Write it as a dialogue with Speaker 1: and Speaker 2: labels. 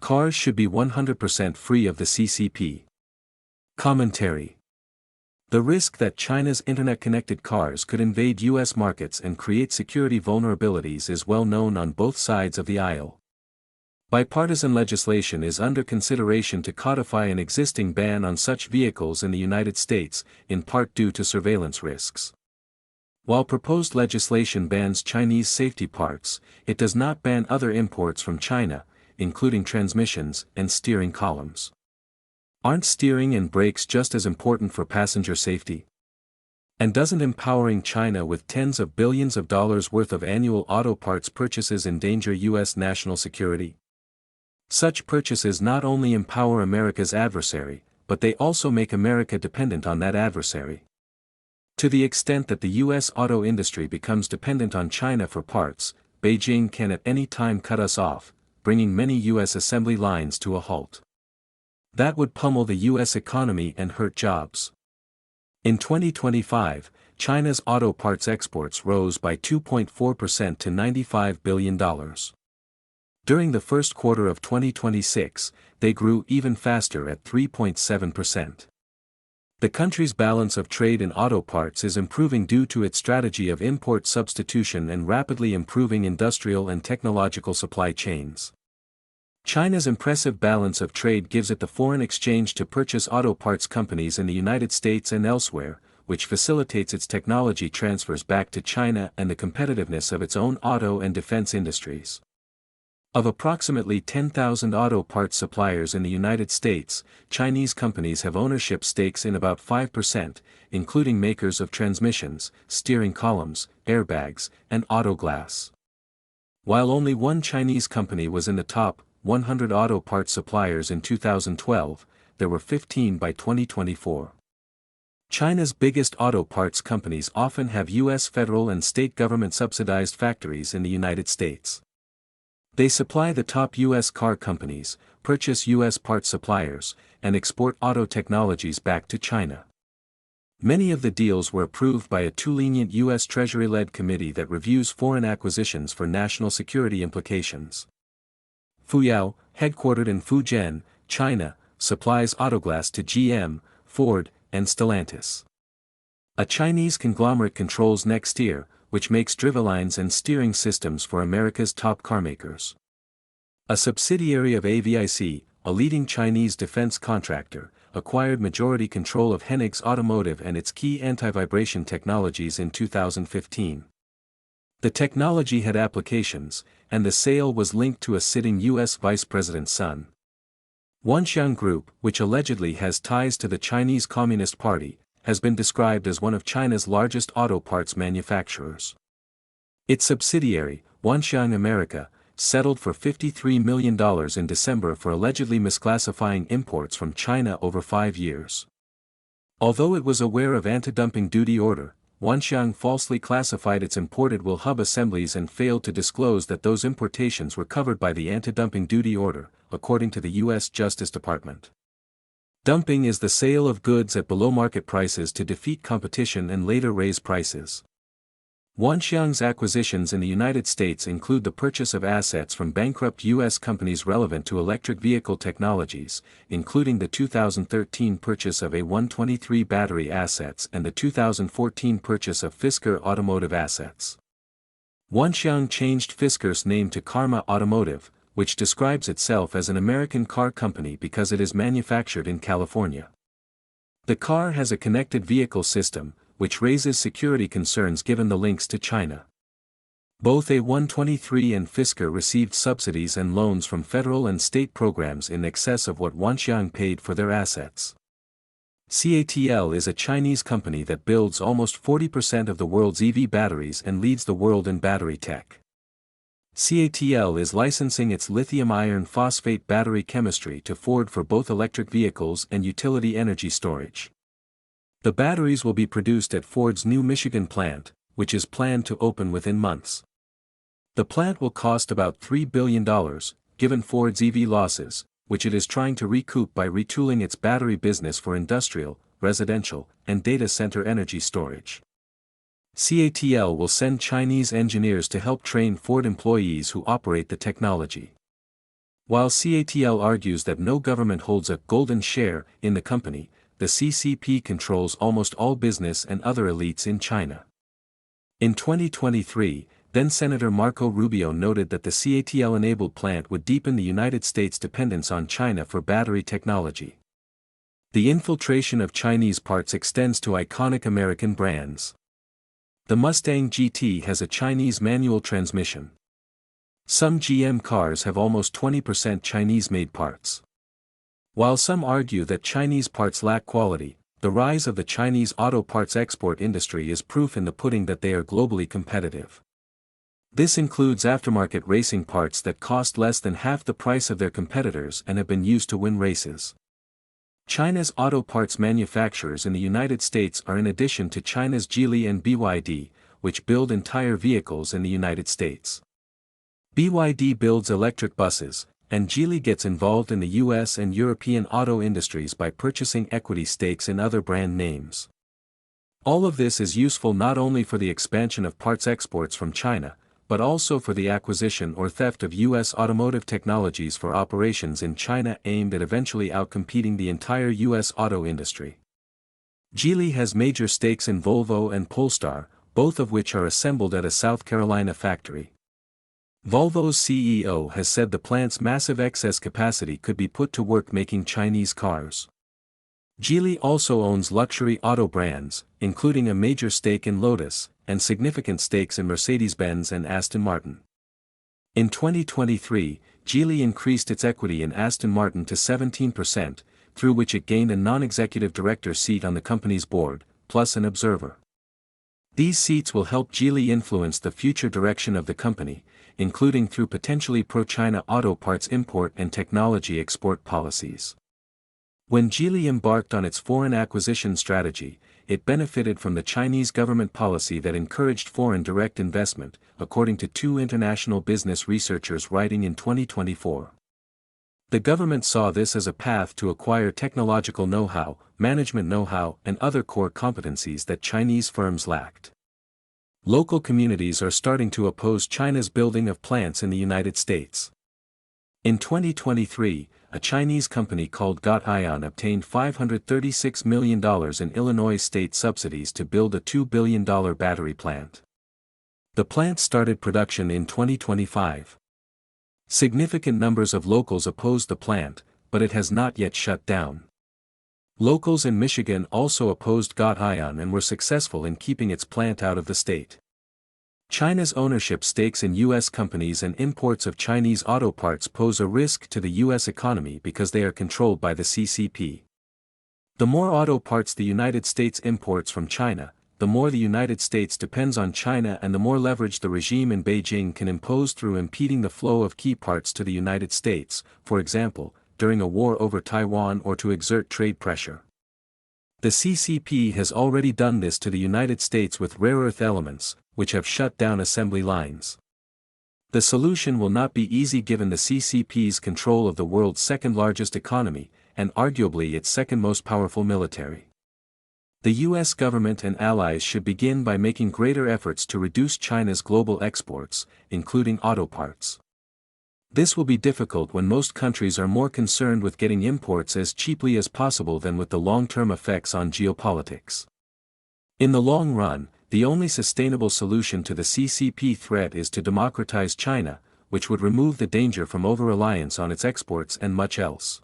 Speaker 1: Cars should be 100% free of the CCP. Commentary. The risk that China's internet-connected cars could invade U.S. markets and create security vulnerabilities is well known on both sides of the aisle. Bipartisan legislation is under consideration to codify an existing ban on such vehicles in the United States, in part due to surveillance risks. While proposed legislation bans Chinese safety parts, it does not ban other imports from China, including transmissions and steering columns. Aren't steering and brakes just as important for passenger safety? And doesn't empowering China with tens of billions of dollars worth of annual auto parts purchases endanger U.S. national security? Such purchases not only empower America's adversary, but they also make America dependent on that adversary. To the extent that the U.S. auto industry becomes dependent on China for parts, Beijing can at any time cut us off, bringing many U.S. assembly lines to a halt. That would pummel the U.S. economy and hurt jobs. In 2025, China's auto parts exports rose by 2.4% to $95 billion. During the first quarter of 2026, they grew even faster at 3.7%. The country's balance of trade in auto parts is improving due to its strategy of import substitution and rapidly improving industrial and technological supply chains. China's impressive balance of trade gives it the foreign exchange to purchase auto parts companies in the United States and elsewhere, which facilitates its technology transfers back to China and the competitiveness of its own auto and defense industries. Of approximately 10,000 auto parts suppliers in the United States, Chinese companies have ownership stakes in about 5%, including makers of transmissions, steering columns, airbags, and auto glass. While only one Chinese company was in the top 100 auto parts suppliers in 2012, there were 15 by 2024. China's biggest auto parts companies often have U.S. federal and state government subsidized factories in the United States. They supply the top U.S. car companies, purchase U.S. parts suppliers, and export auto technologies back to China. Many of the deals were approved by a too lenient U.S. Treasury-led committee that reviews foreign acquisitions for national security implications. Fuyao, headquartered in Fujian, China, supplies autoglass to GM, Ford, and Stellantis. A Chinese conglomerate controls Nexteer, which makes drivelines and steering systems for America's top carmakers. A subsidiary of AVIC, a leading Chinese defense contractor, acquired majority control of Hennigs Automotive and its key anti-vibration technologies in 2015. The technology had applications, and the sale was linked to a sitting U.S. vice president's son. Wanxiang Group, which allegedly has ties to the Chinese Communist Party, has been described as one of China's largest auto parts manufacturers. Its subsidiary, Wanxiang America, settled for $53 million in December for allegedly misclassifying imports from China over 5 years. Although it was aware of anti-dumping duty order, Wanxiang falsely classified its imported will hub assemblies and failed to disclose that those importations were covered by the anti-dumping duty order, according to the U.S. Justice Department. Dumping is the sale of goods at below-market prices to defeat competition and later raise prices. Wanxiang's acquisitions in the United States include the purchase of assets from bankrupt U.S. companies relevant to electric vehicle technologies, including the 2013 purchase of A123 battery assets and the 2014 purchase of Fisker Automotive assets. Wanxiang changed Fisker's name to Karma Automotive, which describes itself as an American car company because it is manufactured in California. The car has a connected vehicle system, which raises security concerns given the links to China. Both A123 and Fisker received subsidies and loans from federal and state programs in excess of what Wanxiang paid for their assets. CATL is a Chinese company that builds almost 40% of the world's EV batteries and leads the world in battery tech. CATL is licensing its lithium iron phosphate battery chemistry to Ford for both electric vehicles and utility energy storage. The batteries will be produced at Ford's new Michigan plant, which is planned to open within months. The plant will cost about $3 billion, given Ford's EV losses, which it is trying to recoup by retooling its battery business for industrial, residential, and data center energy storage. CATL will send Chinese engineers to help train Ford employees who operate the technology. While CATL argues that no government holds a golden share in the company, the CCP controls almost all business and other elites in China. In 2023, then-Senator Marco Rubio noted that the CATL-enabled plant would deepen the United States' dependence on China for battery technology. The infiltration of Chinese parts extends to iconic American brands. The Mustang GT has a Chinese manual transmission. Some GM cars have almost 20% Chinese-made parts. While some argue that Chinese parts lack quality, the rise of the Chinese auto parts export industry is proof in the pudding that they are globally competitive. This includes aftermarket racing parts that cost less than half the price of their competitors and have been used to win races. China's auto parts manufacturers in the United States are in addition to China's Geely and BYD, which build entire vehicles in the United States. BYD builds electric buses, and Geely gets involved in the US and European auto industries by purchasing equity stakes in other brand names. All of this is useful not only for the expansion of parts exports from China, but also for the acquisition or theft of US automotive technologies for operations in China aimed at eventually outcompeting the entire US auto industry. Geely has major stakes in Volvo and Polestar, both of which are assembled at a South Carolina factory. Volvo's CEO has said the plant's massive excess capacity could be put to work making Chinese cars. Geely also owns luxury auto brands, including a major stake in Lotus, and significant stakes in Mercedes-Benz and Aston Martin. In 2023, Geely increased its equity in Aston Martin to 17%, through which it gained a non-executive director seat on the company's board, plus an observer. These seats will help Geely influence the future direction of the company, including through potentially pro-China auto parts import and technology export policies. When Geely embarked on its foreign acquisition strategy, it benefited from the Chinese government policy that encouraged foreign direct investment, according to two international business researchers writing in 2024. The government saw this as a path to acquire technological know-how, management know-how, and other core competencies that Chinese firms lacked. Local communities are starting to oppose China's building of plants in the United States. In 2023, a Chinese company called Gotthaian obtained $536 million in Illinois state subsidies to build a $2 billion battery plant. The plant started production in 2025. Significant numbers of locals opposed the plant, but it has not yet shut down. Locals in Michigan also opposed Gotthaian and were successful in keeping its plant out of the state. China's ownership stakes in U.S. companies and imports of Chinese auto parts pose a risk to the U.S. economy because they are controlled by the CCP. The more auto parts the United States imports from China, the more the United States depends on China and the more leverage the regime in Beijing can impose through impeding the flow of key parts to the United States, for example, during a war over Taiwan or to exert trade pressure. The CCP has already done this to the United States with rare earth elements, which have shut down assembly lines. The solution will not be easy given the CCP's control of the world's second-largest economy, and arguably its second most powerful military. The U.S. government and allies should begin by making greater efforts to reduce China's global exports, including auto parts. This will be difficult when most countries are more concerned with getting imports as cheaply as possible than with the long-term effects on geopolitics. In the long run, the only sustainable solution to the CCP threat is to democratize China, which would remove the danger from over-reliance on its exports and much else.